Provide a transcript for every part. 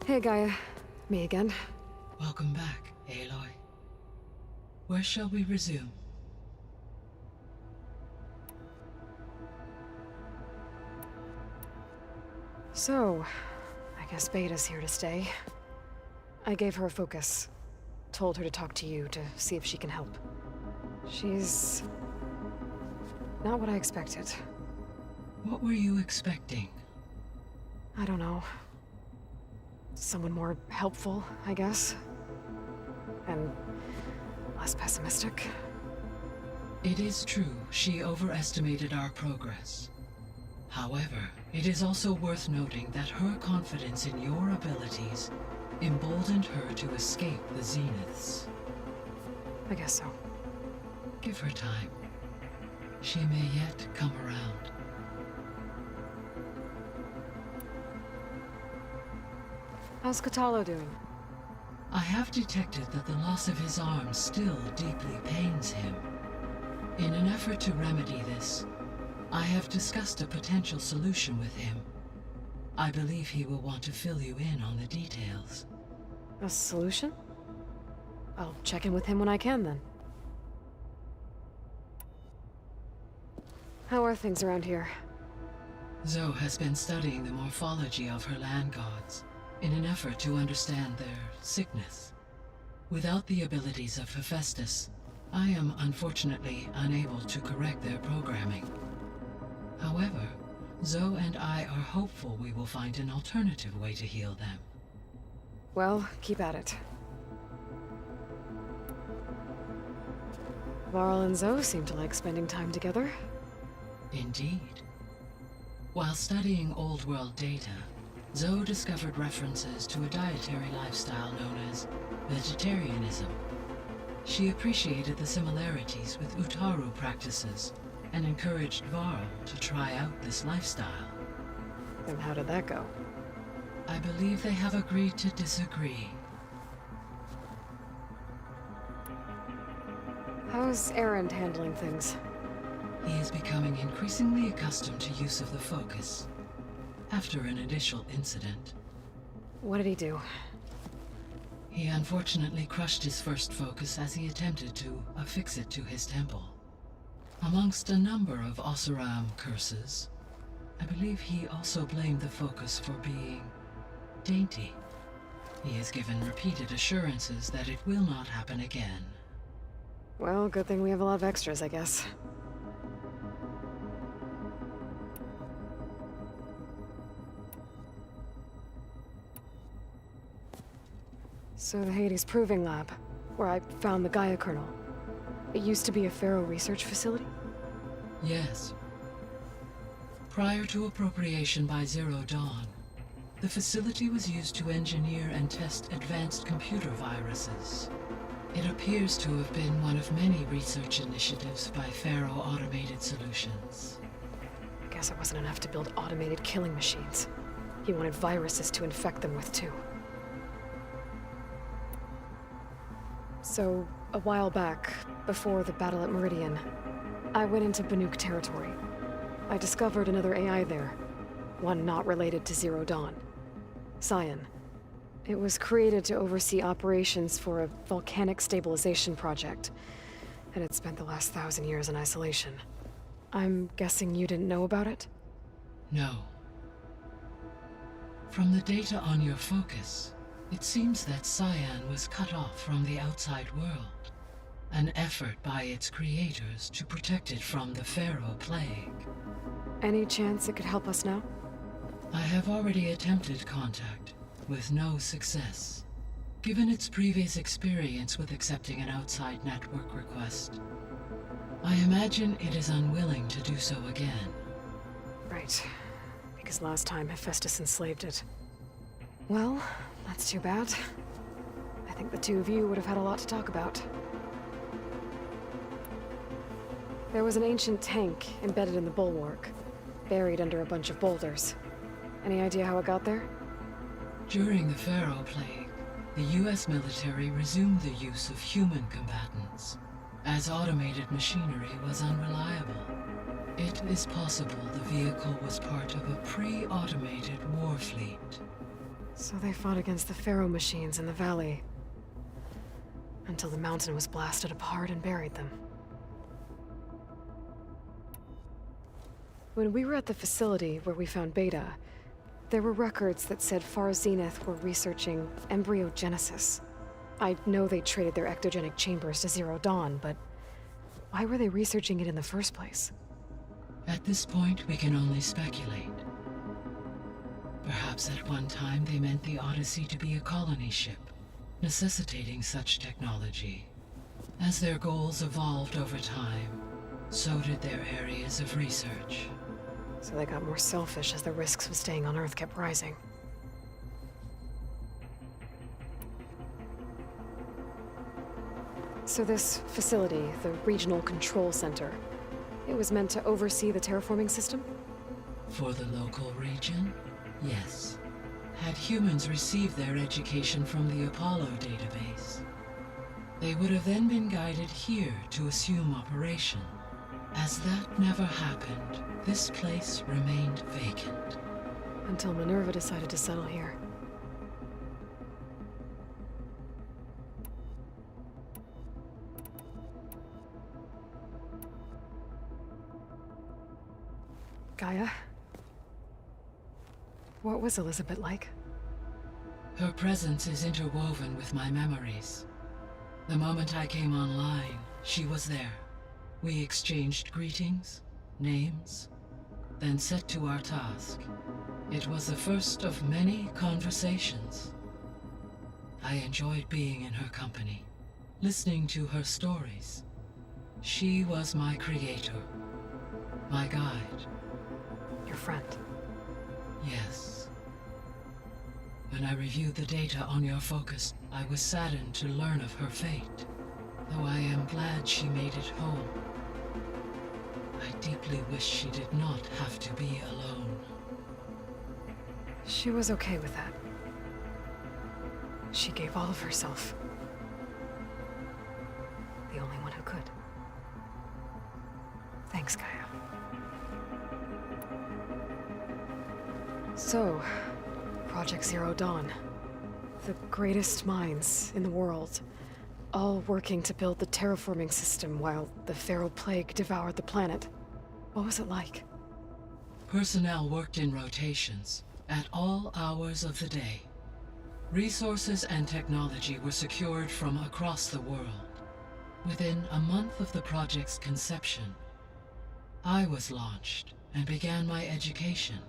Hey, Gaia. Me again. Welcome back, Aloy. Where shall we resume? So, I guess Beta's here to stay. I gave her a focus. Told her to talk to you to see if she can help. She's... not what I expected. What were you expecting? I don't know. Someone more helpful, I guess. And less pessimistic. It is true she overestimated our progress. However, it is also worth noting that her confidence in your abilities emboldened her to escape the Zeniths. I guess so. Give her time. She may yet come around. How's Katalo doing? I have detected that the loss of his arm still deeply pains him. In an effort to remedy this, I have discussed a potential solution with him. I believe he will want to fill you in on the details. A solution? I'll check in with him when I can, then. How are things around here? Zoe has been studying the morphology of her land gods in an effort to understand their sickness. Without the abilities of Hephaestus, I am unfortunately unable to correct their programming. However, Zoe and I are hopeful we will find an alternative way to heal them. Well, keep at it. Varl and Zoe seem to like spending time together. Indeed. While studying Old World data, Zoe discovered references to a dietary lifestyle known as vegetarianism. She appreciated the similarities with Utaru practices and encouraged Varl to try out this lifestyle. Then how did that go? I believe they have agreed to disagree. How's Erend handling things? He is becoming increasingly accustomed to use of the focus, after an initial incident. What did he do? He unfortunately crushed his first focus as he attempted to affix it to his temple. Amongst a number of Oseram curses, I believe he also blamed the focus for being dainty. He has given repeated assurances that it will not happen again. Well, good thing we have a lot of extras, I guess. So the Hades Proving Lab, where I found the Gaia kernel. It used to be a Pharaoh research facility? Yes. Prior to appropriation by Zero Dawn, the facility was used to engineer and test advanced computer viruses. It appears to have been one of many research initiatives by Pharaoh Automated Solutions. I guess it wasn't enough to build automated killing machines. He wanted viruses to infect them with, too. So, a while back, before the battle at Meridian, I went into Banuk territory. I discovered another AI there, one not related to Zero Dawn. Cyan. It was created to oversee operations for a volcanic stabilization project, and it spent the last 1,000 years in isolation. I'm guessing you didn't know about it? No. From the data on your focus, it seems that Cyan was cut off from the outside world, an effort by its creators to protect it from the Pharaoh plague. Any chance it could help us now? I have already attempted contact, with no success. Given its previous experience with accepting an outside network request, I imagine it is unwilling to do so again. Right. Because last time Hephaestus enslaved it. Well, that's too bad. I think the two of you would have had a lot to talk about. There was an ancient tank embedded in the bulwark, buried under a bunch of boulders. Any idea how it got there? During the Pharaoh plague, the US military resumed the use of human combatants, as automated machinery was unreliable. It is possible the vehicle was part of a pre-automated war fleet. So they fought against the Pharaoh machines in the valley, until the mountain was blasted apart and buried them. When we were at the facility where we found Beta, there were records that said Far Zenith were researching embryogenesis. I know they traded their ectogenic chambers to Zero Dawn, but why were they researching it in the first place? At this point, we can only speculate. Perhaps at one time they meant the Odyssey to be a colony ship, necessitating such technology. As their goals evolved over time, so did their areas of research. So they got more selfish as the risks of staying on Earth kept rising. So this facility, the Regional Control Center, it was meant to oversee the terraforming system? For the local region, yes. Had humans received their education from the Apollo database, they would have then been guided here to assume operation. As that never happened, this place remained vacant. Until Minerva decided to settle here. Gaia? What was Elizabeth like? Her presence is interwoven with my memories. The moment I came online, she was there. We exchanged greetings, names, then set to our task. It was the first of many conversations. I enjoyed being in her company, listening to her stories. She was my creator, my guide. Your friend. Yes. When I reviewed the data on your focus, I was saddened to learn of her fate, though I am glad she made it home. I deeply wish she did not have to be alone. She was okay with that. She gave all of herself. The only one who could. Thanks, Gaia. So, Project Zero Dawn. The greatest minds in the world, all working to build the terraforming system while the Pharaoh Plague devoured the planet. What was it like? Personnel worked in rotations, at all hours of the day. Resources and technology were secured from across the world. Within a month of the project's conception, I was launched and began my education.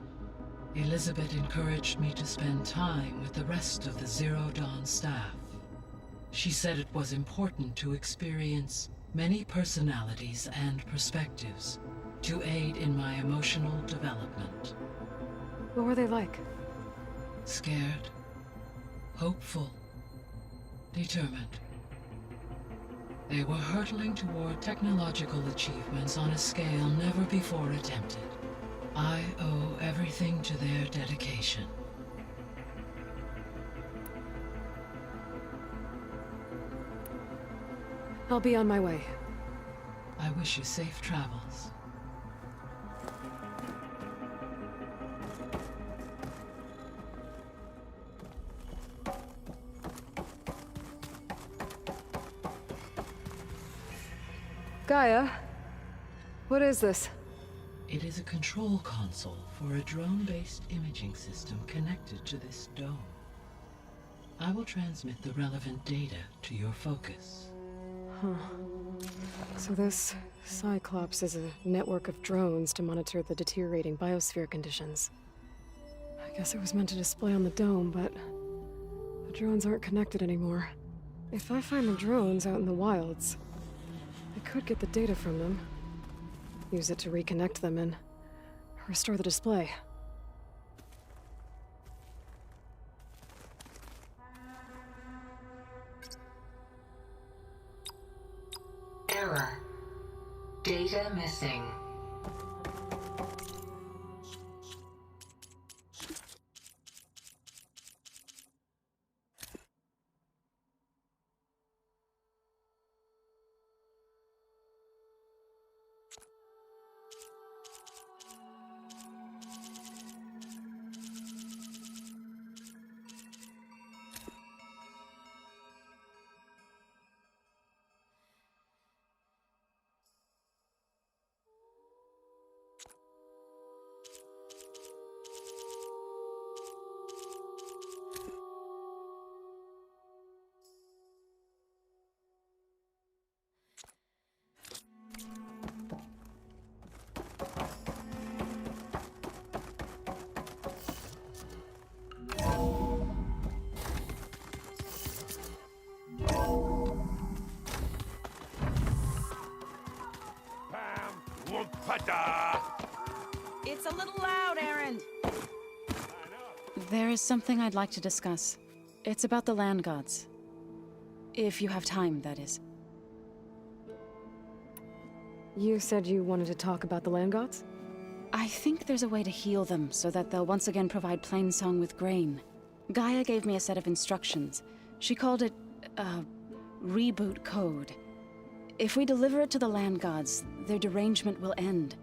Elizabeth encouraged me to spend time with the rest of the Zero Dawn staff. She said it was important to experience many personalities and perspectives to aid in my emotional development. What were they like? Scared, hopeful, determined. They were hurtling toward technological achievements on a scale never before attempted. I owe everything to their dedication. I'll be on my way. I wish you safe travels. Gaia, what is this? It is a control console for a drone-based imaging system connected to this dome. I will transmit the relevant data to your focus. Huh. So this Cyclops is a network of drones to monitor the deteriorating biosphere conditions. I guess it was meant to display on the dome, but the drones aren't connected anymore. If I find the drones out in the wilds, I could get the data from them. Use it to reconnect them and restore the display. Error. Data missing. There is something I'd like to discuss. It's about the land gods. If you have time, that is. You said you wanted to talk about the land gods? I think there's a way to heal them so that they'll once again provide Plainsong with grain. Gaia gave me a set of instructions. She called it, reboot code. If we deliver it to the land gods, their derangement will end.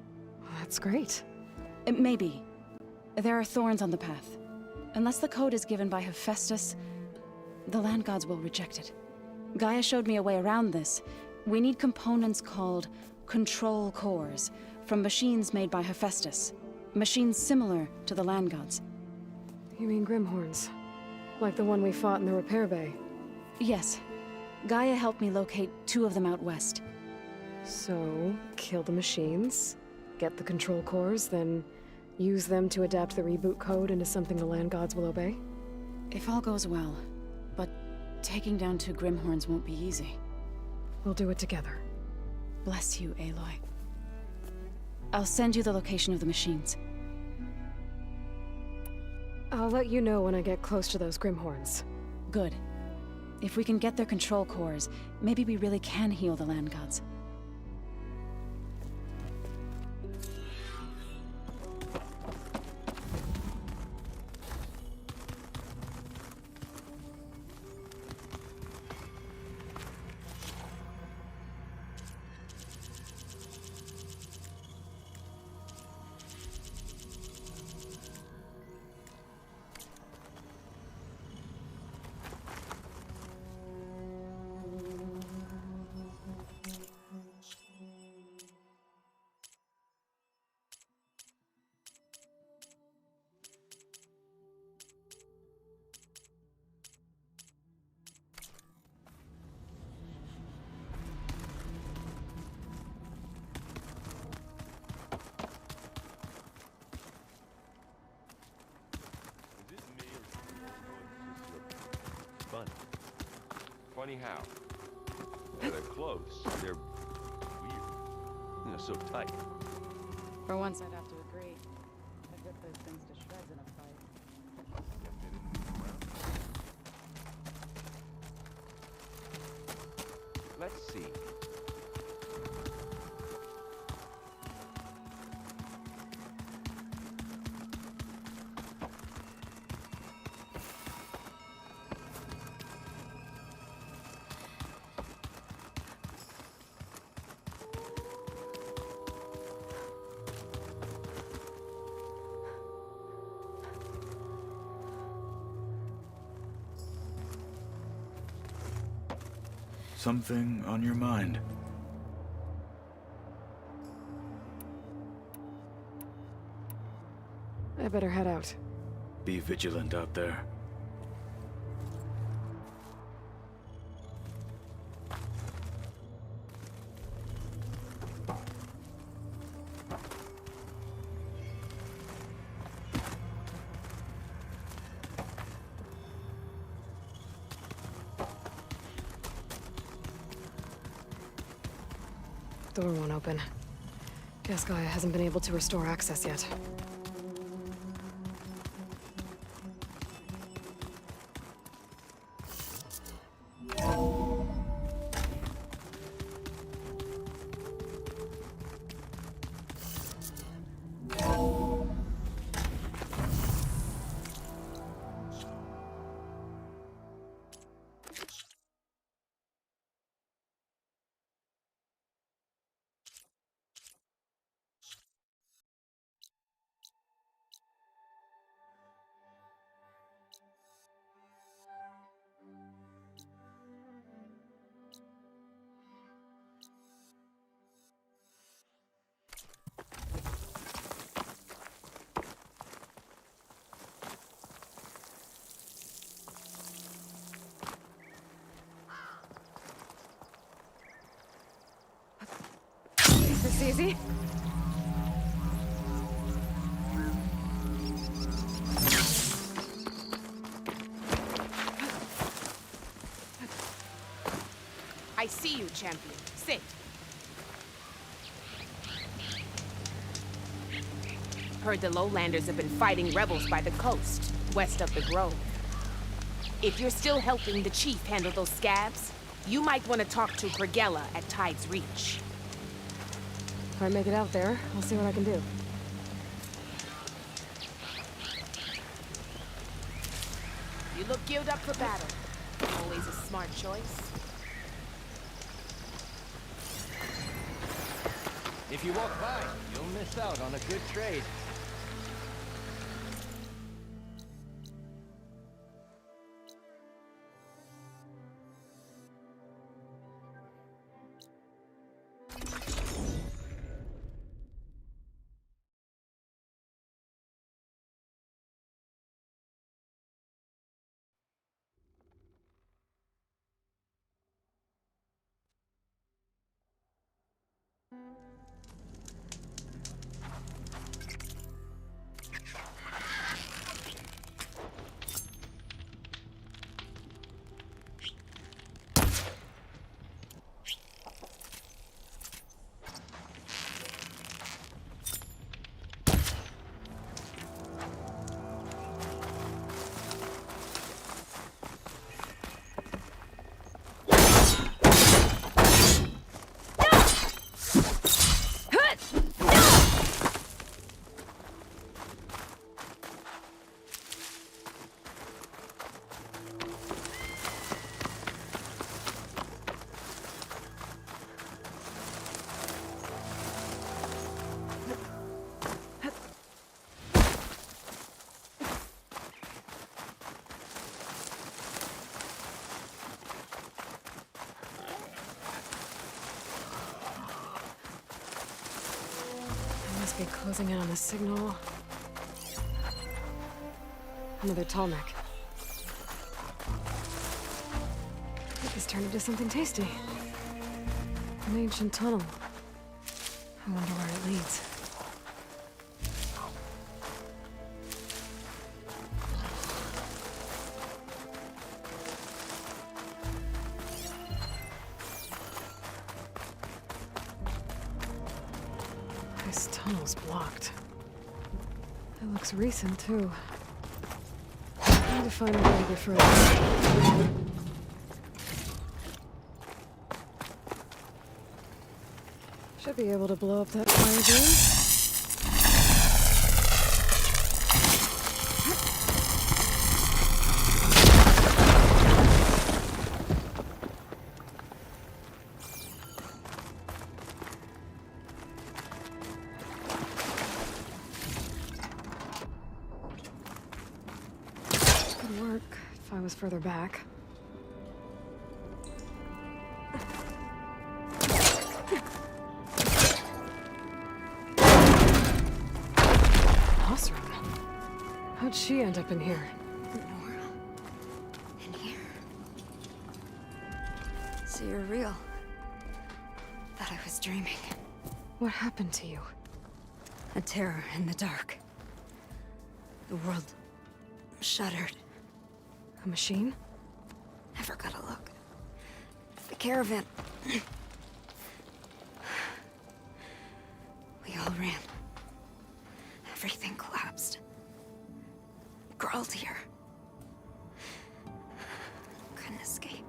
That's great. Maybe. There are thorns on the path. Unless the code is given by Hephaestus, the land gods will reject it. Gaia showed me a way around this. We need components called control cores, from machines made by Hephaestus. Machines similar to the land gods. You mean Grimhorns? Like the one we fought in the repair bay? Yes. Gaia helped me locate 2 of them out west. So, kill the machines, get the control cores, then use them to adapt the reboot code into something the land gods will obey? If all goes well. But taking down 2 Grimhorns won't be easy. We'll do it together. Bless you, Aloy. I'll send you the location of the machines. I'll let you know when I get close to those Grimhorns. Good. If we can get their control cores, maybe we really can heal the land gods. Funny how? Yeah, they're close. They're weird. You know, so tight. For once, I'd have to agree. I'd rip those things to shreds in a fight. Let's see. Something on your mind? I better head out. Be vigilant out there. Door won't open. Guess Gaia hasn't been able to restore access yet. Is this easy? I see you, champion. Sit. Heard the lowlanders have been fighting rebels by the coast. west of the grove. If you're still helping the chief handle those scabs, you might want to talk to Gregella at Tide's Reach. If I make it out there, I'll see what I can do. You look geared up for battle. Always a smart choice. If you walk by, you'll miss out on a good trade. Must be closing in on the signal. Another tall neck. This turned into something tasty. An ancient tunnel. I wonder where it leads. This tunnel's blocked. It looks recent, too. I need to find a way to get further. Should be able to blow up that fire beam. Could work if I was further back. How'd she end up in here? Nora? In here? So you're real. Thought I was dreaming. What happened to you? A terror in the dark. The world shuddered. A machine? Never got a look. The caravan. We all ran. Everything collapsed. Crawled here. Couldn't escape.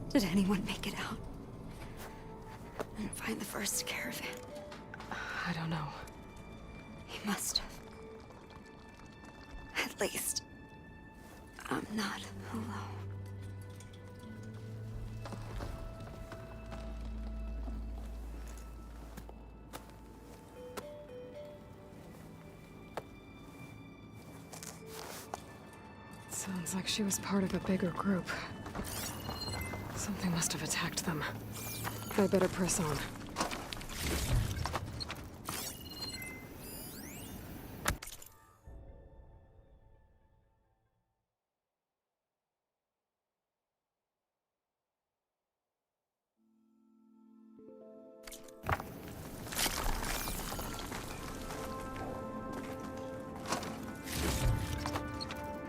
Did anyone make it out? And find the first caravan? I don't know. He must have. At least, I'm not alone. Sounds like she was part of a bigger group. Something must have attacked them. I better press on.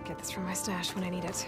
Get this from my stash when I need it.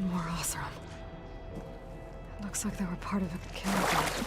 And more Osram. It looks like they were part of a caravan.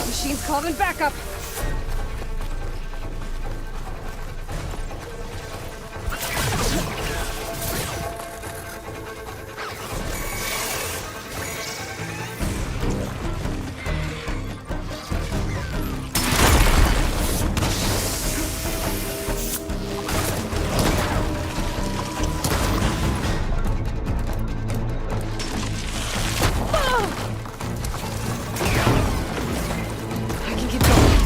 Machine's calling backup. I can keep going.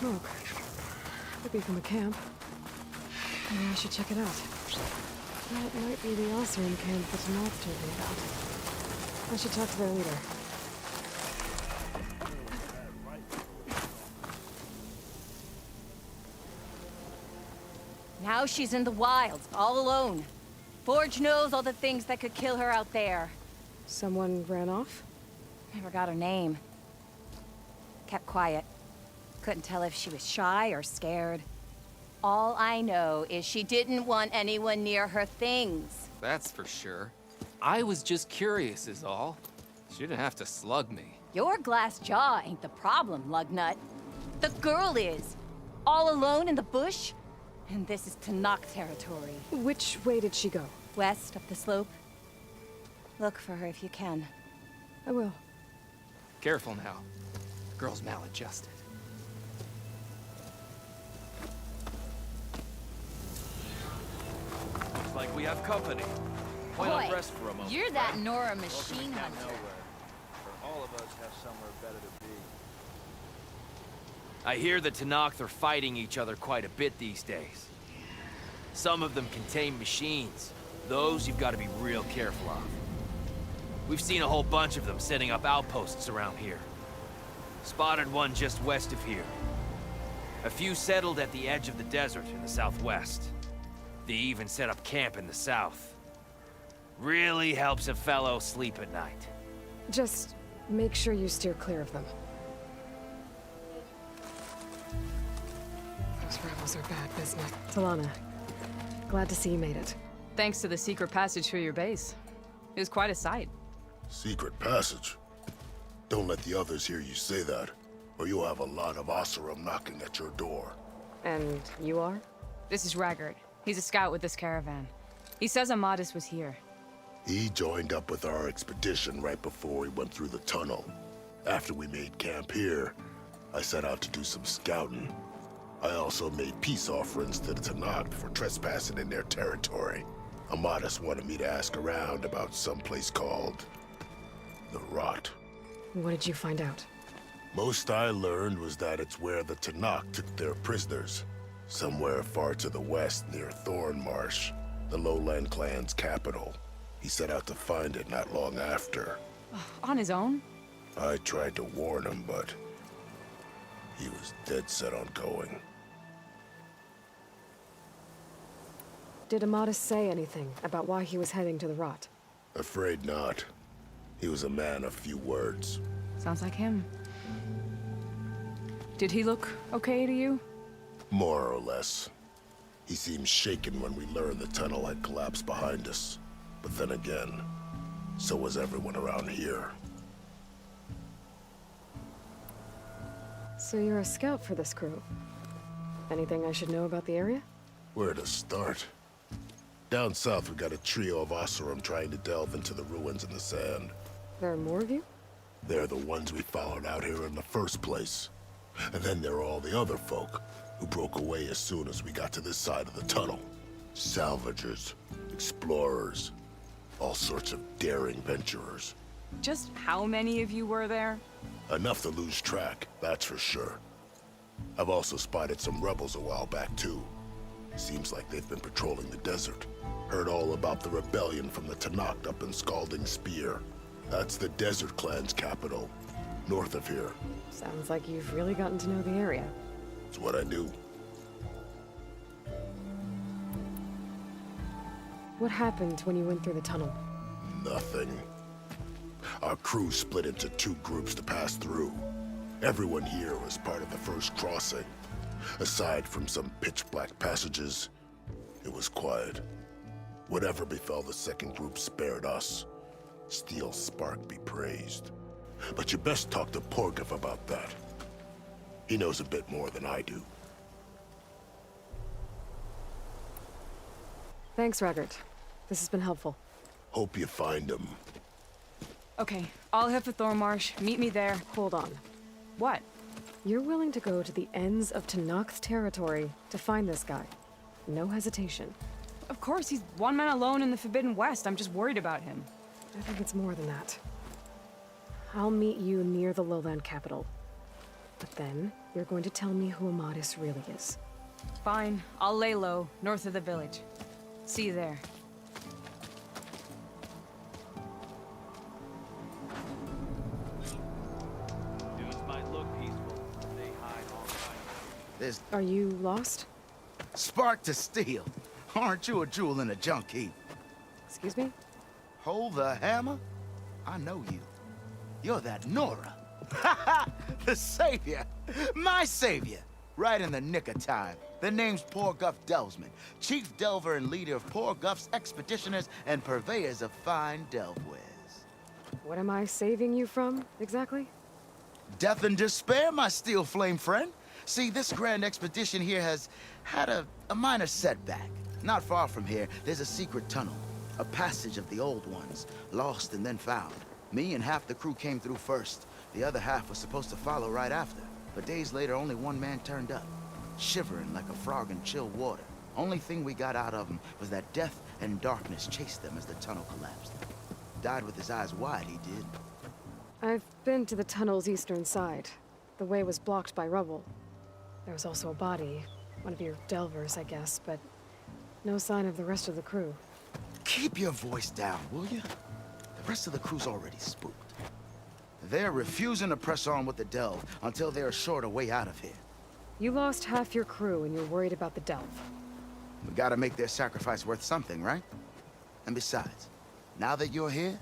Smoke. Could be from the camp. Maybe I should check it out. That might be the Osram camp that Moth told me about. I should talk to their leader. Now she's in the wilds, all alone. Forge knows all the things that could kill her out there. Someone ran off? Never got her name. Kept quiet. Couldn't tell if she was shy or scared. All I know is she didn't want anyone near her things. That's for sure. I was just curious is all. She didn't have to slug me. Your glass jaw ain't the problem, lugnut. The girl is. All alone in the bush. And this is Tanakh territory. Which way did she go? West up the slope. Look for her if you can. I will. Careful now. The girl's maladjusted. Looks like we have company. Why not rest for a moment? You're that Nora machine hunter. Where all of us have somewhere better to be. I hear the Tanakh are fighting each other quite a bit these days. Some of them contain machines. Those you've got to be real careful of. We've seen a whole bunch of them setting up outposts around here. Spotted one just west of here. A few settled at the edge of the desert in the southwest. They even set up camp in the south. Really helps a fellow sleep at night. Just make sure you steer clear of them. Those rebels are bad business. Talana, glad to see you made it. Thanks to the secret passage through your base. It was quite a sight. Secret passage? Don't let the others hear you say that, or you'll have a lot of Oseram knocking at your door. And you are? This is Raggart. He's a scout with this caravan. He says Amadis was here. He joined up with our expedition right before we went through the tunnel. After we made camp here, I set out to do some scouting. I also made peace offerings to the Tanakh for trespassing in their territory. Amadis wanted me to ask around about some place called the Rot. What did you find out? Most I learned was that it's where the Tanakh took their prisoners. Somewhere far to the west near Thornmarsh, the Lowland clan's capital. He set out to find it not long after. On his own? I tried to warn him, but he was dead set on going. Did Amadis say anything about why he was heading to the Rot? Afraid not. He was a man of few words. Sounds like him. Did he look okay to you? More or less. He seemed shaken when we learned the tunnel had collapsed behind us. But then again, so was everyone around here. So you're a scout for this crew. Anything I should know about the area? Where to start? Down south, we got a trio of Oseram trying to delve into the ruins in the sand. There are more of you? They're the ones we followed out here in the first place. And then there are all the other folk, who broke away as soon as we got to this side of the tunnel. Salvagers, explorers, all sorts of daring venturers. Just how many of you were there? Enough to lose track, that's for sure. I've also spotted some rebels a while back, too. Seems like they've been patrolling the desert. Heard all about the rebellion from the Tanakh up in Scalding Spear. That's the Desert Clan's capital, north of here. Sounds like you've really gotten to know the area. It's what I do. What happened when you went through the tunnel? Nothing. Our crew split into two groups to pass through. Everyone here was part of the first crossing. Aside from some pitch-black passages, it was quiet. Whatever befell the second group spared us. Steel Spark be praised. But you best talk to Porgov about that. He knows a bit more than I do. Thanks, Raggart. This has been helpful. Hope you find him. Okay, I'll head for Thornmarsh. Meet me there. Hold on. What? You're willing to go to the ends of Tanakh's territory to find this guy. No hesitation. Of course, he's one man alone in the Forbidden West. I'm just worried about him. I think it's more than that. I'll meet you near the lowland capital. But then, you're going to tell me who Amadis really is. Fine. I'll lay low, north of the village. See you there. Dudes might look peaceful, but they hide all right. Are you lost? Spark to steel. Aren't you a jewel in a junk heap? Excuse me? Hold the hammer? I know you. You're that Nora. Ha ha! The savior! My savior! Right in the nick of time. The name's Porguff Delvesman, chief delver and leader of Porguff's expeditioners and purveyors of fine delve wares. What am I saving you from, exactly? Death and despair, my steel flame friend. See, this grand expedition here has had a minor setback. Not far from here, there's a secret tunnel. A passage of the old ones, lost and then found. Me and half the crew came through first. The other half was supposed to follow right after. But days later, only one man turned up, shivering like a frog in chill water. Only thing we got out of him was that death and darkness chased them as the tunnel collapsed. Died with his eyes wide, he did. I've been to the tunnel's eastern side. The way was blocked by rubble. There was also a body. One of your delvers, I guess, but no sign of the rest of the crew. Keep your voice down, will you? The rest of the crew's already spooked. They're refusing to press on with the delve until they're assured a way out of here. You lost half your crew and you're worried about the delve. We gotta make their sacrifice worth something, right? And besides, now that you're here,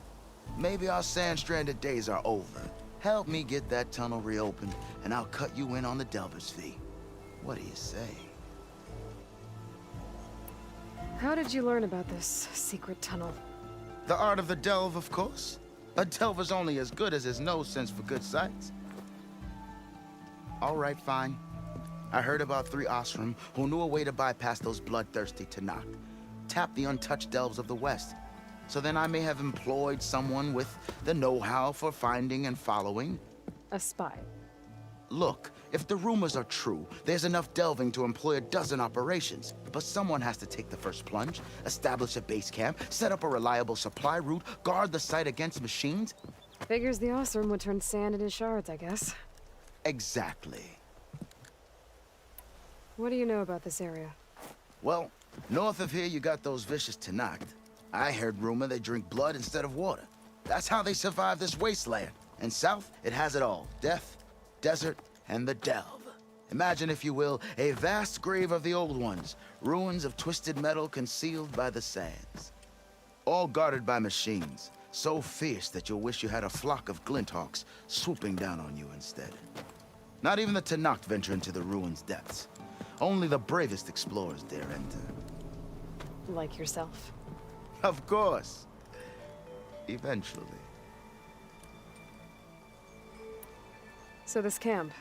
maybe our sand-stranded days are over. Help me get that tunnel reopened, and I'll cut you in on the delver's fee. What do you say? How did you learn about this secret tunnel? The art of the delve, of course. A delver's only as good as his nose sense for good sights. All right, fine. I heard about 3 Osram who knew a way to bypass those bloodthirsty Tanakh. Tap the untouched delves of the West. So then I may have employed someone with the know-how for finding and following. A spy. Look, if the rumors are true, there's enough delving to employ a dozen operations. But someone has to take the first plunge, establish a base camp, set up a reliable supply route, guard the site against machines. Figures the Osram would turn sand into shards, I guess. Exactly. What do you know about this area? Well, north of here you got those vicious Tanakh. I heard rumor they drink blood instead of water. That's how they survive this wasteland. And south, it has it all. Death, desert, and the delve. Imagine, if you will, a vast grave of the old ones. Ruins of twisted metal concealed by the sands. All guarded by machines. So fierce that you'll wish you had a flock of glinthawks swooping down on you instead. Not even the Tanakh venture into the ruins' depths. Only the bravest explorers dare enter. Like yourself. Of course. Eventually. So this camp,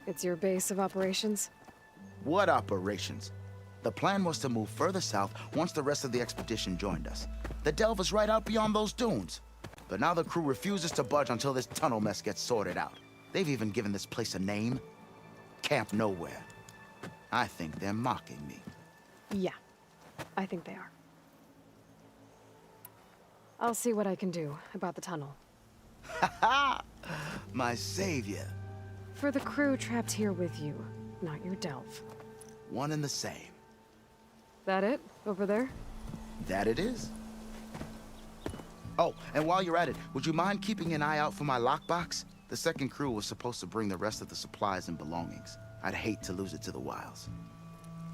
it's your base of operations? What operations? The plan was to move further south once the rest of the expedition joined us. The delve is right out beyond those dunes. But now the crew refuses to budge until this tunnel mess gets sorted out. They've even given this place a name. Camp Nowhere. I think they're mocking me. Yeah, I think they are. I'll see what I can do about the tunnel. Ha ha! My savior. For the crew trapped here with you, not your delve. One and the same. That it? Over there? That it is. Oh, and while you're at it, would you mind keeping an eye out for my lockbox? The second crew was supposed to bring the rest of the supplies and belongings. I'd hate to lose it to the wilds.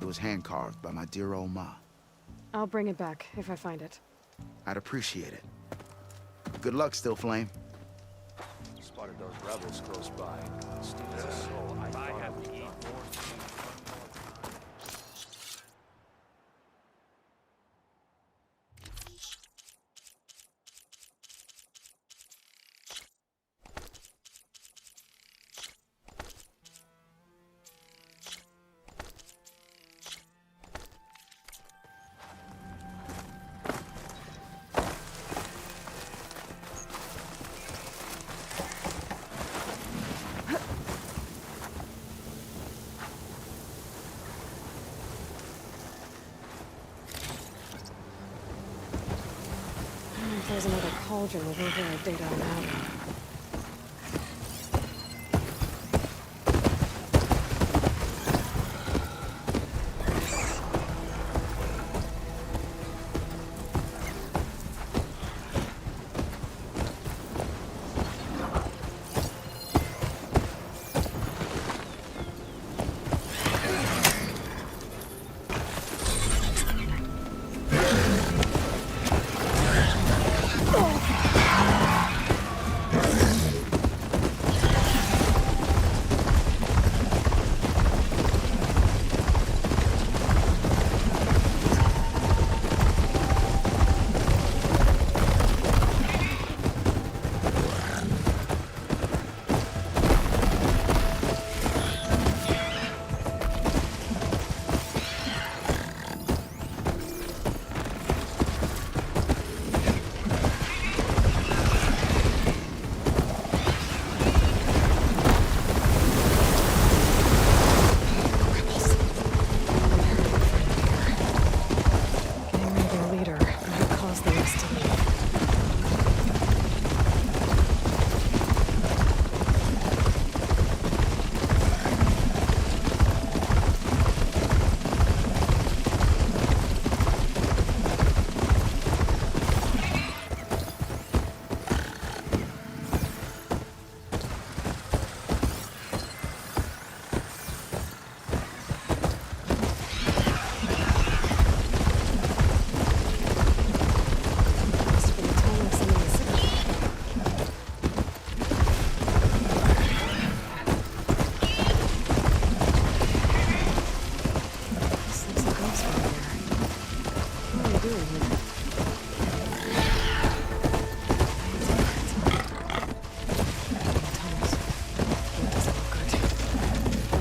It was hand-carved by my dear old ma. I'll bring it back if I find it. I'd appreciate it. Good luck, Still Flame. Spotted those rebels close by. Steven's a soul. I have to eat more. There's another cauldron with override data on that one.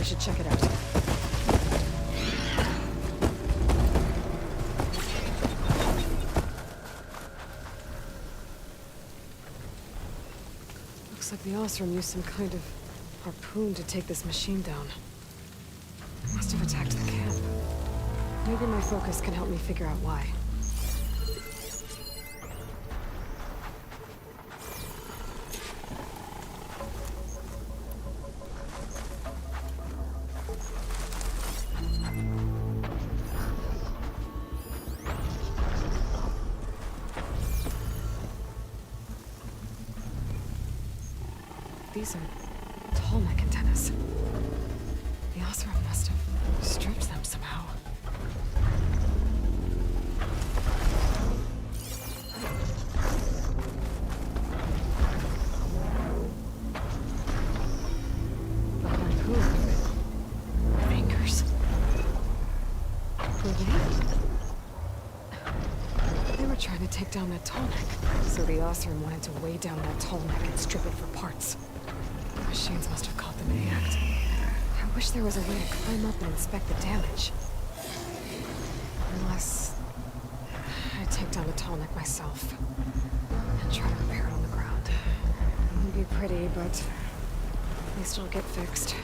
should check it out. Looks like the Osram used some kind of harpoon to take this machine down. Must have attacked the camp. Maybe my focus can help me figure out why. These are tall neck antennas. The Osram must have stripped them somehow. The harpoon. Fingers. Were they were trying to take down that tall neck. So the Osram wanted to weigh down that tall neck and strip it for parts. The machines must have caught them in the act. I wish there was a way to climb up and inspect the damage. Unless I take down the tall neck myself and try to repair it on the ground. It won't be pretty, but at least it'll get fixed.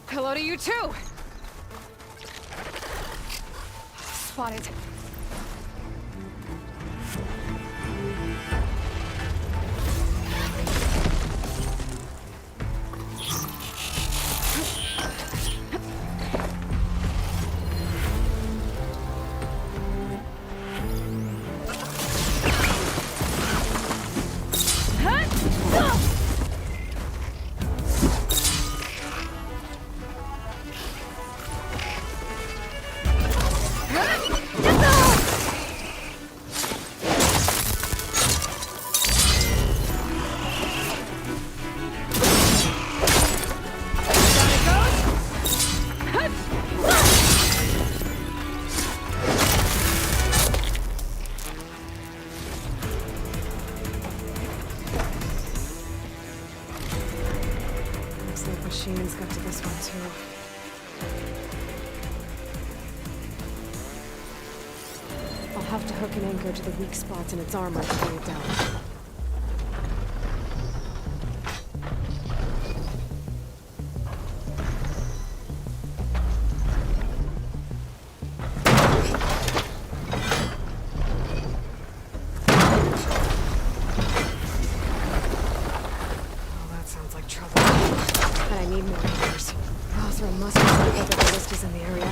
Hello to you too! Spotted. Machines got to this one too. I'll have to hook an anchor to the weak spots in its armor to bring it down. Must have some other ballistas in the area.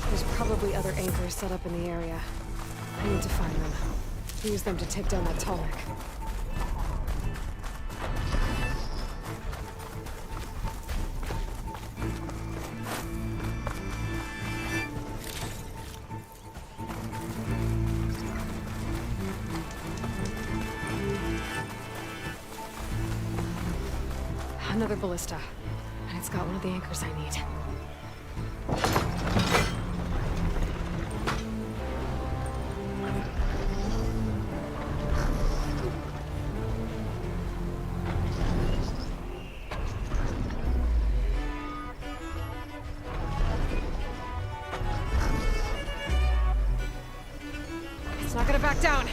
There's probably other anchors set up in the area. I need to find them. Use them to take down that tall neck. Another ballista. And it's got one of the anchors I need. It's not gonna back down.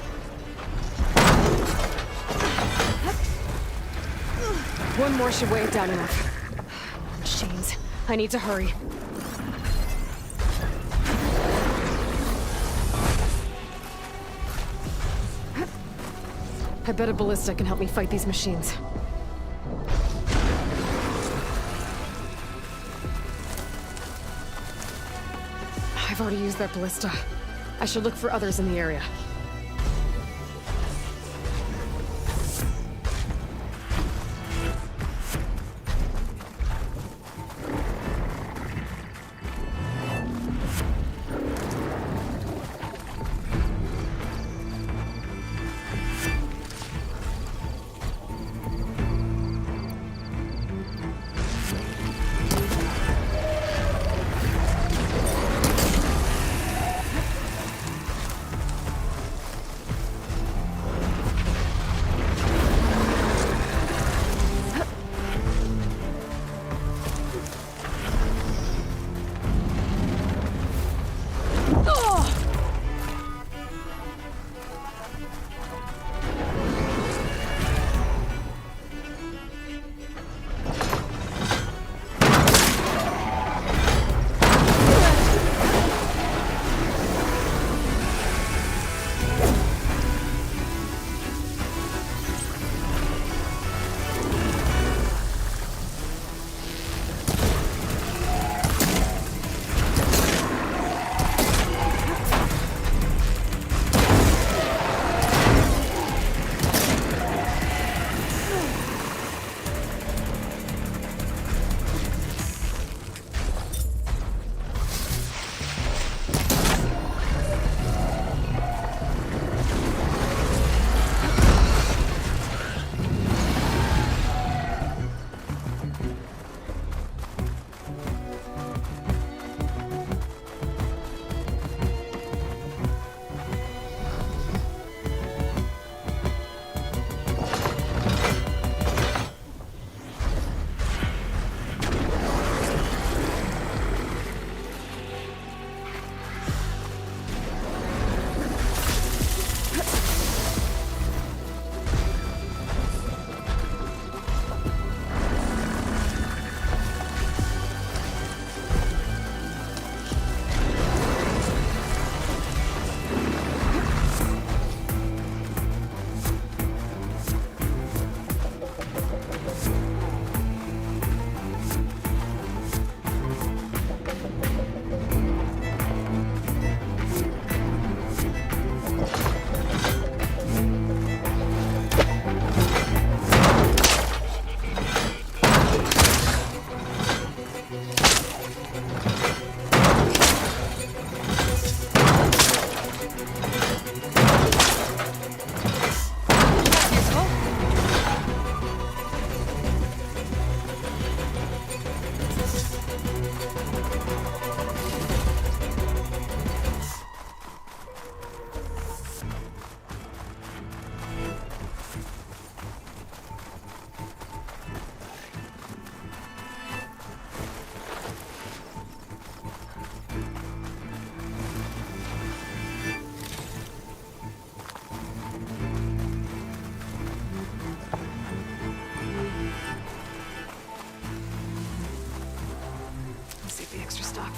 One more should weigh it down enough. More machines. I need to hurry. I bet a ballista can help me fight these machines. I've already used that ballista. I should look for others in the area.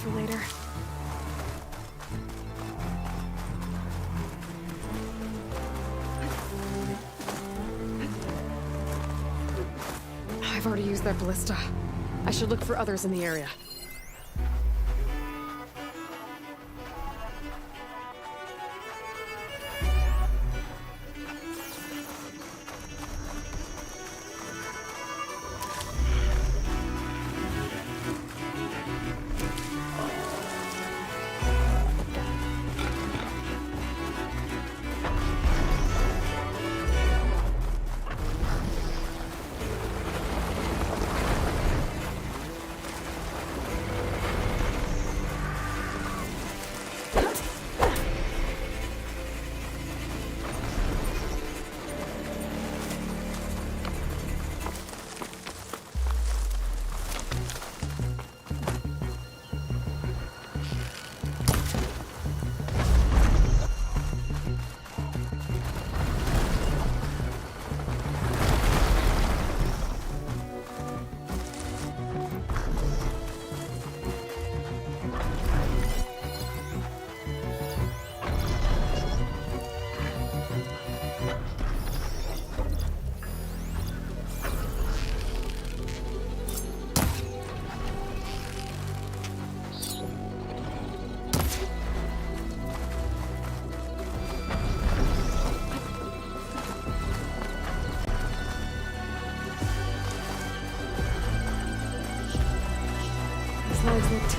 For later. I've already used that ballista. I should look for others in the area.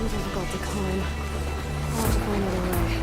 Difficult to climb. I'll have to find another way.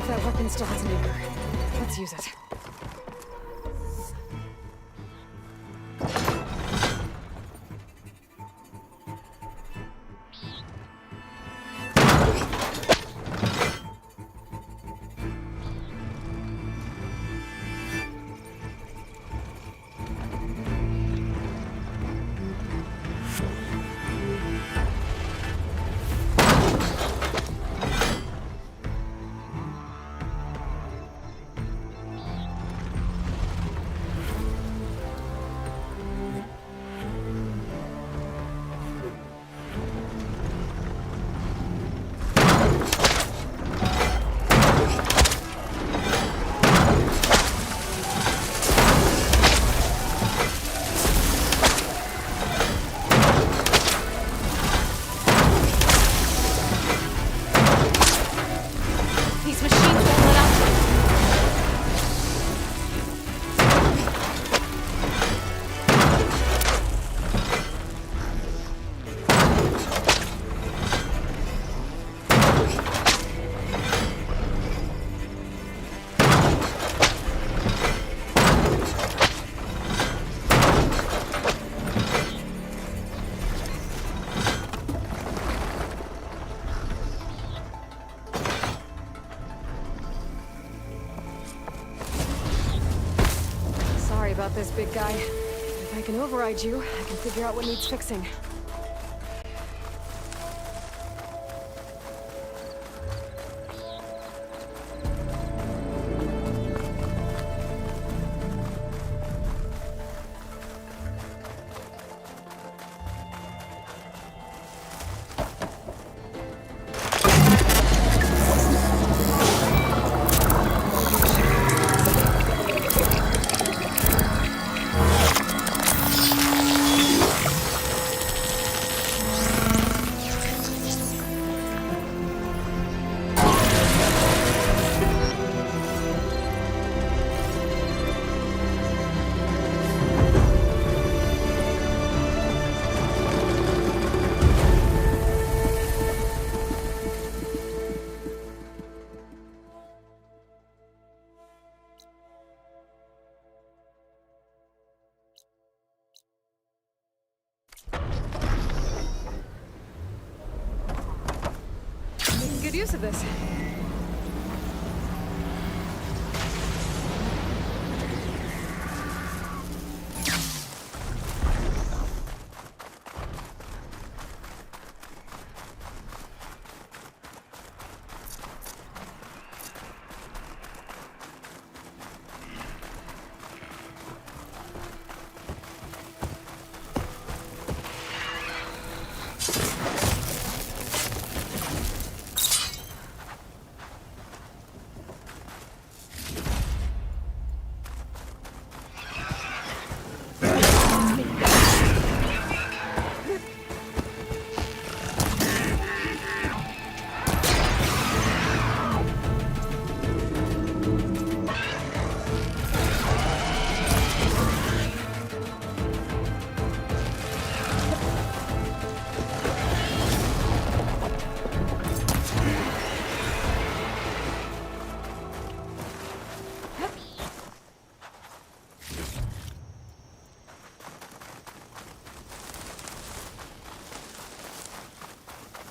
That weapon still has an anchor. Let's use it. about this, big guy. If I can override you, I can figure out what needs fixing. Making good use of this.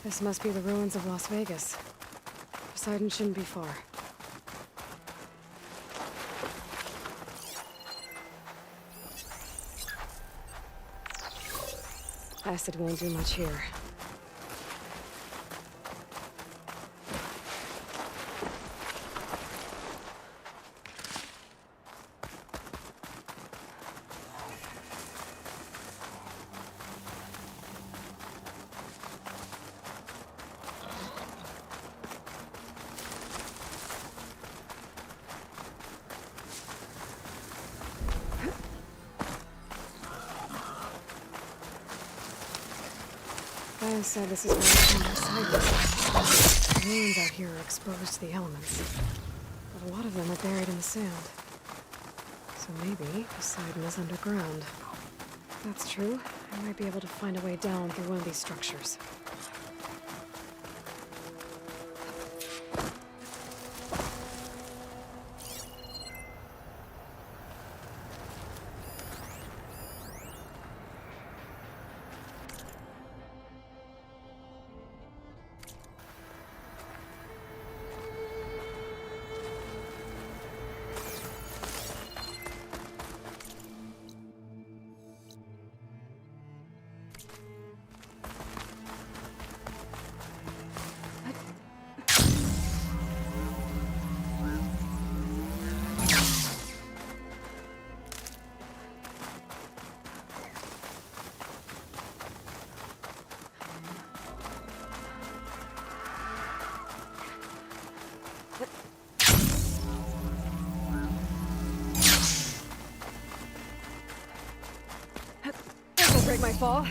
This must be the ruins of Las Vegas. Poseidon shouldn't be far. Acid won't do much here. Ryan said this is where I found the site. The ruins out here are exposed to the elements, but a lot of them are buried in the sand. So maybe Poseidon is underground. If that's true, I might be able to find a way down through one of these structures. This'll break my fall.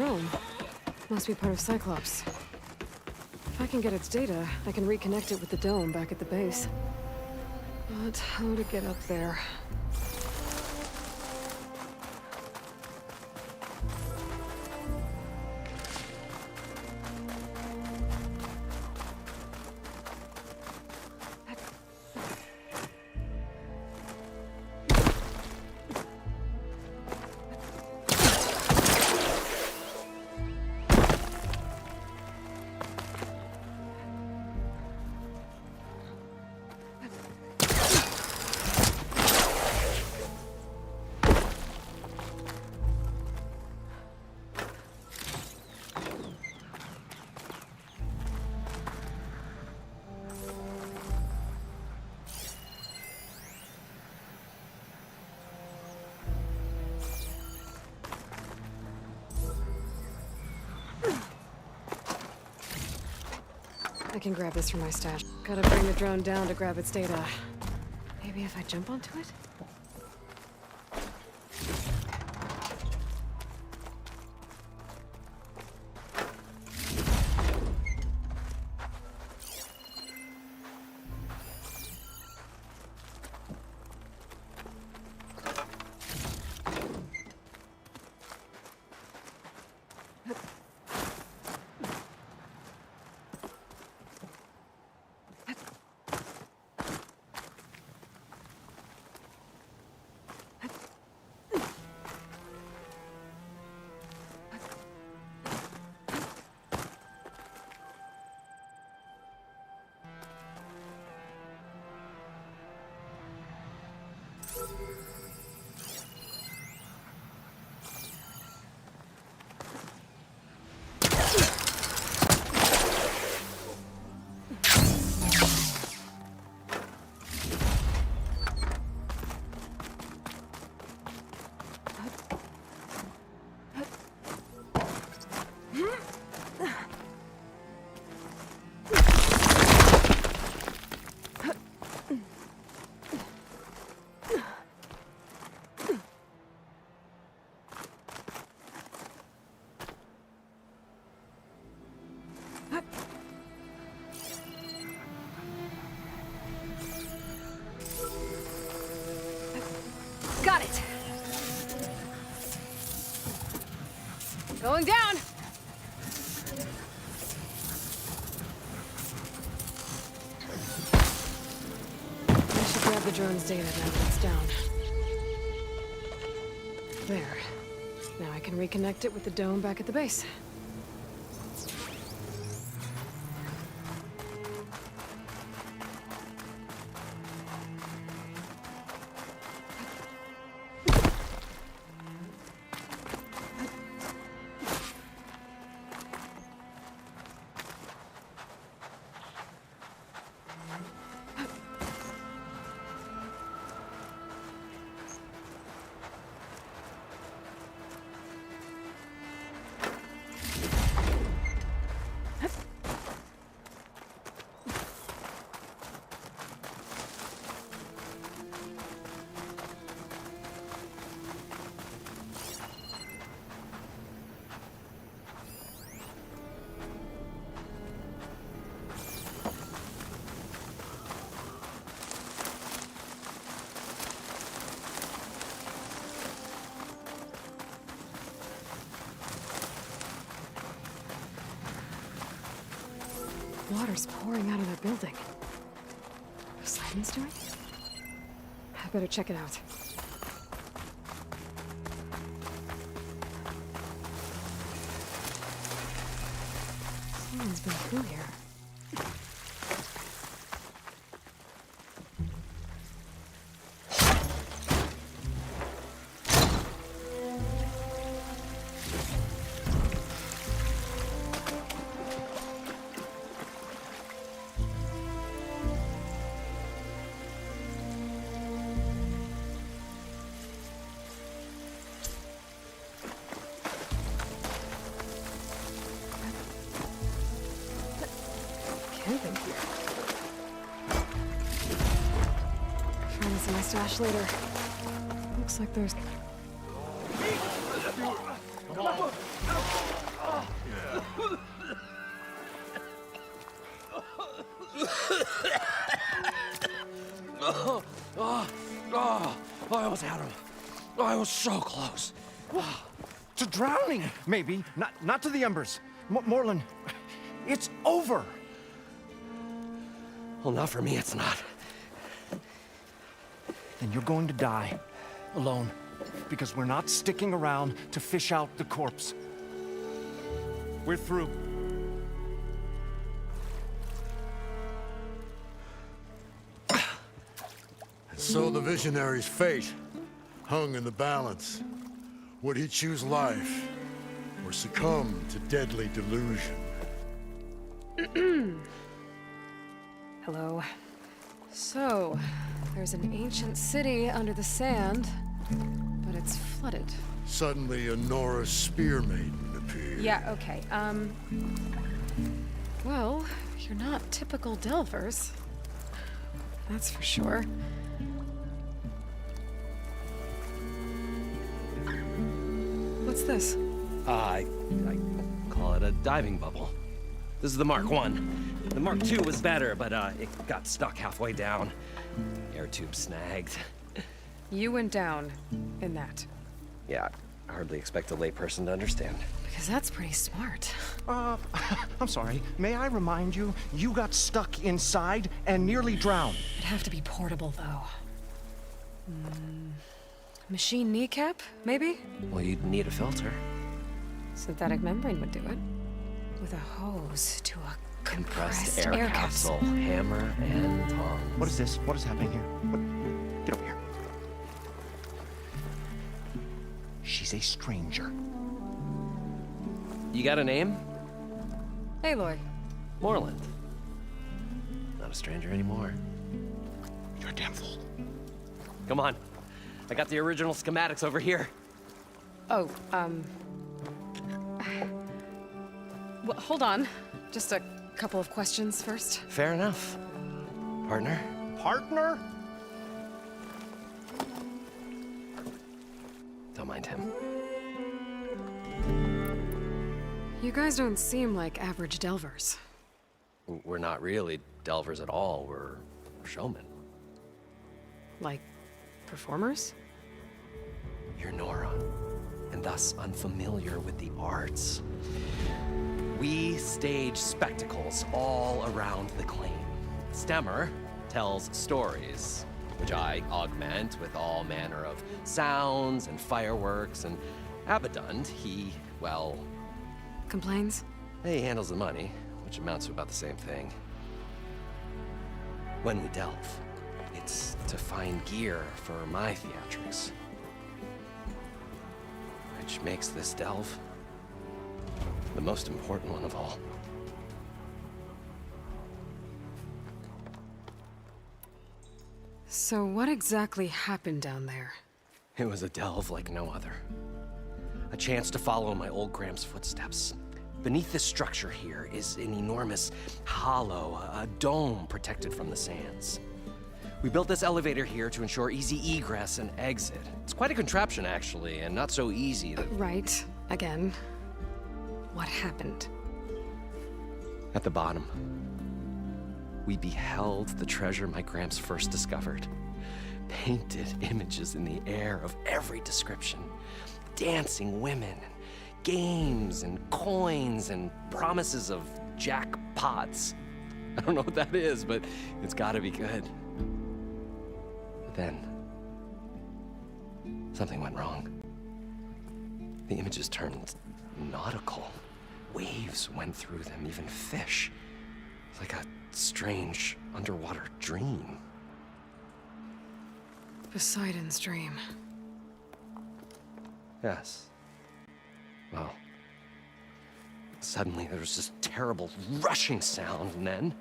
drone. Must be part of Cyclops. If I can get its data, I can reconnect it with the dome back at the base. But how to get up there? I can grab this from my stash. Gotta bring the drone down to grab its data. Maybe if I jump onto it? Got it! Going down! I should grab the drone's data now that it's down. There. Now I can reconnect it with the dome back at the base. Water's pouring out of that building. What Simon's doing? I better check it out. Someone's been through here. Camping here. Try this in my stash later. Looks like there's... Come on. was out of. I was so close. To drowning, maybe. Not to the embers. Morlund, it's over. Well, not for me, it's not. Then you're going to die. Alone. Because we're not sticking around to fish out the corpse. We're through. So the visionary's fate hung in the balance. Would he choose life or succumb to deadly delusion? Hello. So, there's an ancient city under the sand, but it's flooded. Suddenly, a Nora spear maiden appeared. Yeah, okay, well, you're not typical Delvers. That's for sure. What's this? I call it a diving bubble. This is the Mark I. The Mark II was better, but it got stuck halfway down. Air tube snagged. You went down in that. Yeah, I hardly expect a layperson to understand. Because that's pretty smart. I'm sorry. May I remind you, you got stuck inside and nearly drowned. It'd have to be portable, though. Machine kneecap, maybe? Well, you'd need a filter. Synthetic membrane would do it. With a hose to a compressed air capsule. Hammer and tongs. What is this? What is happening here? Get over here. She's a stranger. You got a name? Aloy. Morlund. Not a stranger anymore. You're a damn fool. Come on. I got the original schematics over here. Oh, well, hold on. Just a couple of questions first. Fair enough. Partner? Partner? Don't mind him. You guys don't seem like average Delvers. We're not really delvers at all. We're showmen. Like, performers? You're Nora, and thus unfamiliar with the arts. We stage spectacles all around the claim. Stemmer tells stories, which I augment with all manner of sounds and fireworks, and Abaddon, he, well... Complains? He handles the money, which amounts to about the same thing. When we delve, it's to find gear for my theatrics. Which makes this delve the most important one of all. So what exactly happened down there? It was a delve like no other. A chance to follow in my old Graham's footsteps. Beneath this structure here is an enormous hollow, a dome protected from the sands. We built this elevator here to ensure easy egress and exit. It's quite a contraption, actually, and not so easy that... Right. Again. What happened? At the bottom, we beheld the treasure my Gramps first discovered. Painted images in the air of every description. Dancing women, and games, and coins, and promises of jackpots. I don't know what that is, but it's gotta be good. But then, something went wrong. The images turned nautical. Waves went through them, even fish. It's like a strange underwater dream. Poseidon's dream. Yes. Well, suddenly there was this terrible rushing sound, and then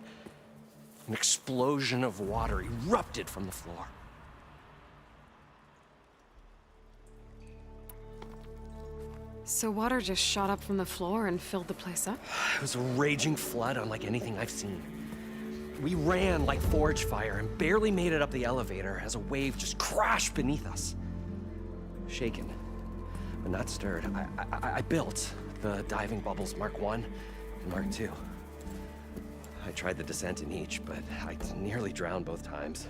an explosion of water erupted from the floor. So water just shot up from the floor and filled the place up? It was a raging flood unlike anything I've seen. We ran like forge fire and barely made it up the elevator as a wave just crashed beneath us. Shaken, but not stirred, I built the diving bubbles Mark I and Mark II. I tried the descent in each, but I nearly drowned both times.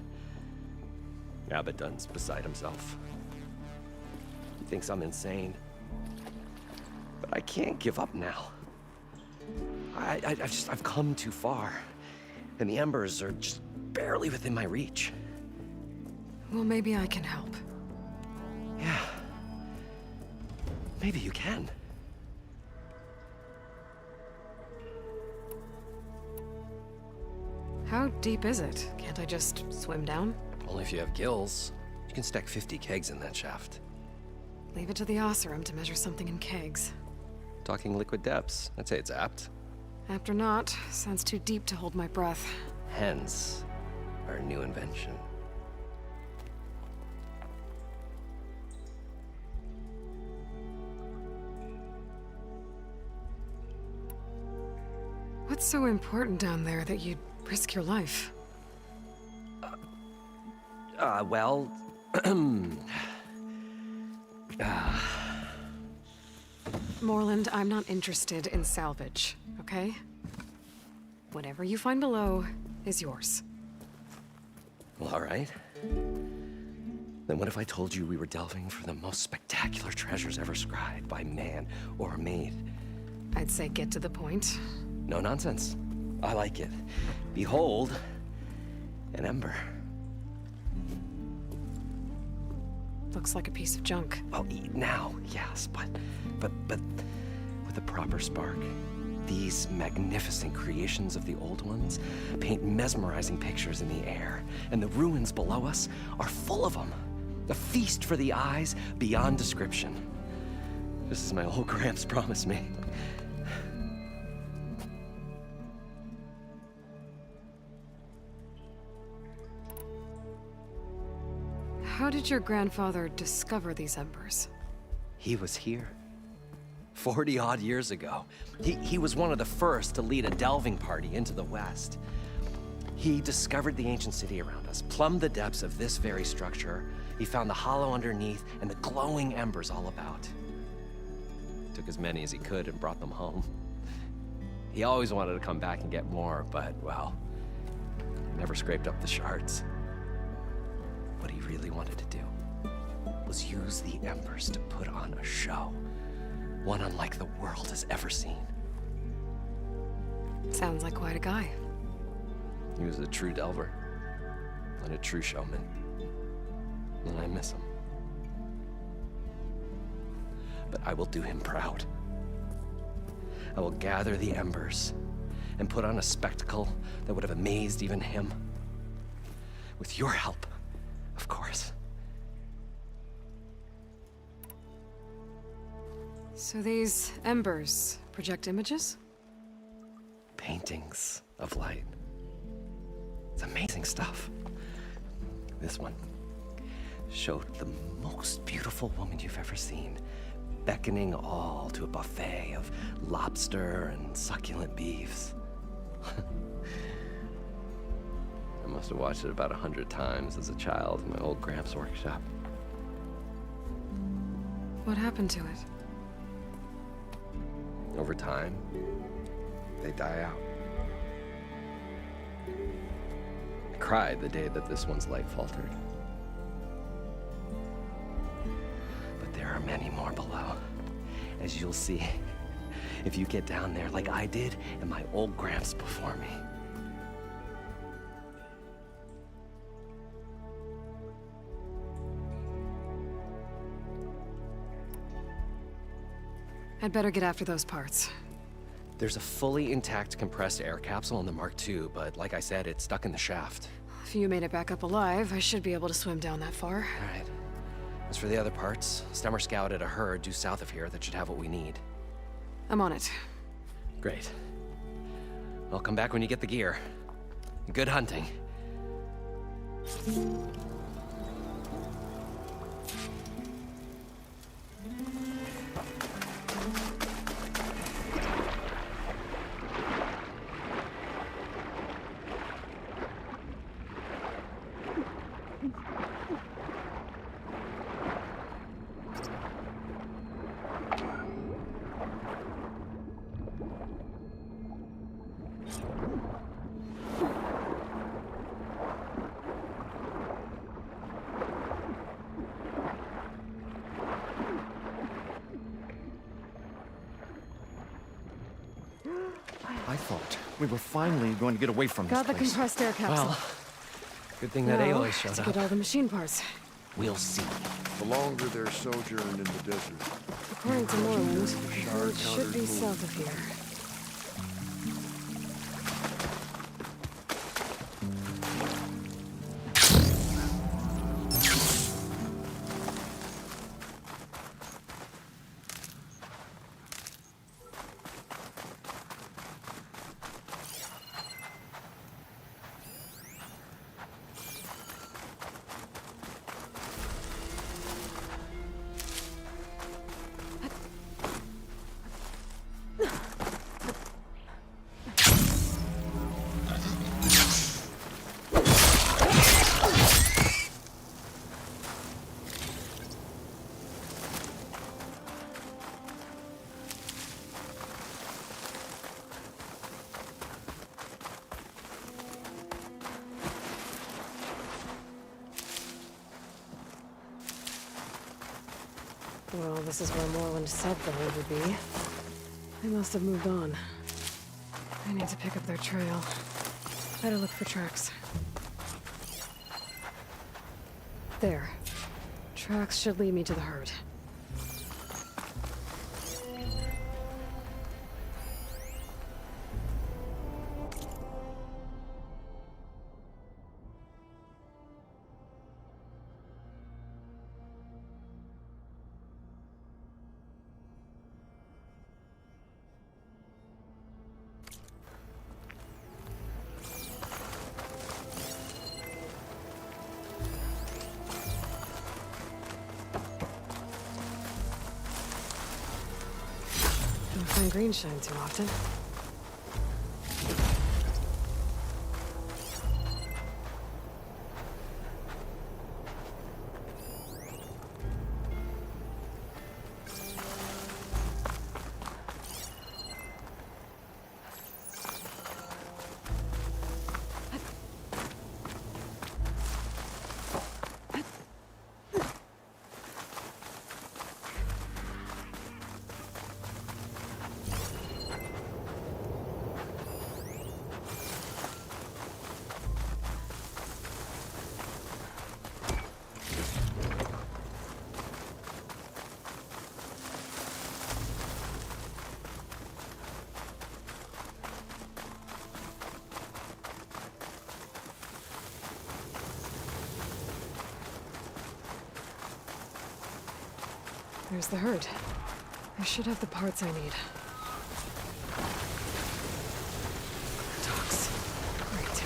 Abaddon's beside himself. thinks I'm insane. But I can't give up now. I've come too far. And the embers are just barely within my reach. Well, maybe I can help. Yeah. Maybe you can. How deep is it? Can't I just swim down? Only if you have gills. You can stack 50 kegs in that shaft. Leave it to the Oseram to measure something in kegs. Talking liquid depths. I'd say it's apt. Apt or not, sounds too deep to hold my breath. Hence, our new invention. What's so important down there that you'd risk your life? Well... Moreland, I'm not interested in salvage, okay? Whatever you find below is yours. Well, all right. Then what if I told you we were delving for the most spectacular treasures ever scribed by man or maid? I'd say get to the point. No nonsense. I like it. Behold, an ember. Looks like a piece of junk. Well, now, yes, but with a proper spark. These magnificent creations of the old ones paint mesmerizing pictures in the air, and the ruins below us are full of them. A feast for the eyes beyond description. Just as my old Gramps promised me. How did your grandfather discover these embers? He was here. 40-odd years ago. He was one of the first to lead a delving party into the West. He discovered the ancient city around us, plumbed the depths of this very structure. He found the hollow underneath and the glowing embers all about. Took as many as he could and brought them home. He always wanted to come back and get more, but, well, never scraped up the shards. What he really wanted to do was use the embers to put on a show. One unlike the world has ever seen. Sounds like quite a guy. He was a true delver and a true showman. And I miss him. But I will do him proud. I will gather the embers and put on a spectacle that would have amazed even him. With your help, of course. So these embers project images? Paintings of light. It's amazing stuff. This one showed the most beautiful woman you've ever seen, beckoning all to a buffet of lobster and succulent beefs. I must have watched it about 100 times as a child in my old Gramps workshop. What happened to it? Over time, they die out. I cried the day that this one's light faltered. But there are many more below, as you'll see if you get down there like I did and my old Gramps before me. I'd better get after those parts. There's a fully intact compressed air capsule in the Mark II, but like I said, it's stuck in the shaft. If you made it back up alive, I should be able to swim down that far. All right. As for the other parts, Stemmer scouted a herd due south of here that should have what we need. I'm on it. Great. I'll come back when you get the gear. Good hunting. I thought we were finally going to get away from Got this the place. compressed air capsule. Well, good thing that Now, Aloy showed to up. get all the machine parts. We'll see. The longer their sojourn in the desert, According to Moreland, the Shard road should be counters south of here. Well, this is where Moreland said the road would be. They must have moved on. I need to pick up their trail. Better look for tracks. There. Tracks should lead me to the herd. Don't find green shine too often. There's the herd. I should have the parts I need. Docks. Great.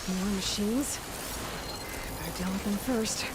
More machines? Better deal with them first.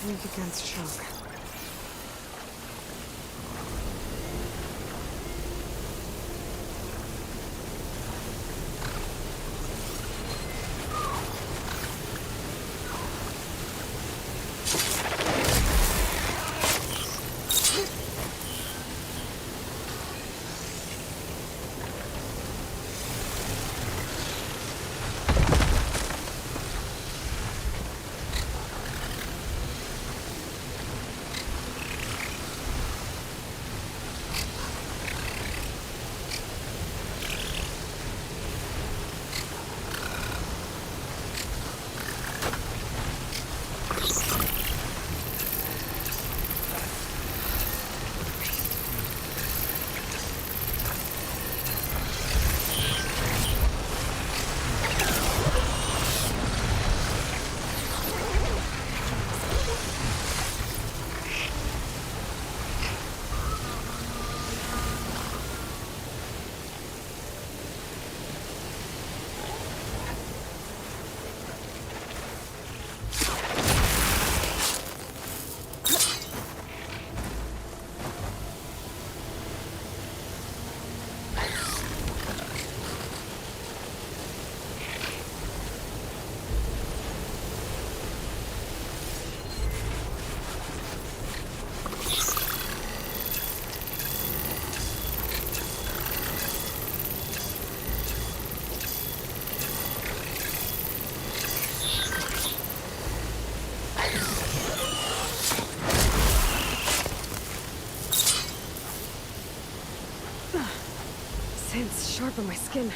Weak against shock. Sand's sharp on my skin.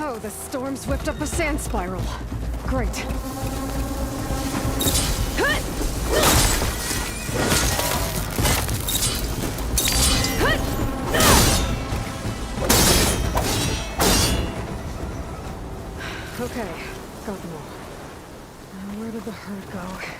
Oh, the storm's whipped up a sand spiral. Great. Okay, got them all. Now where did the herd go?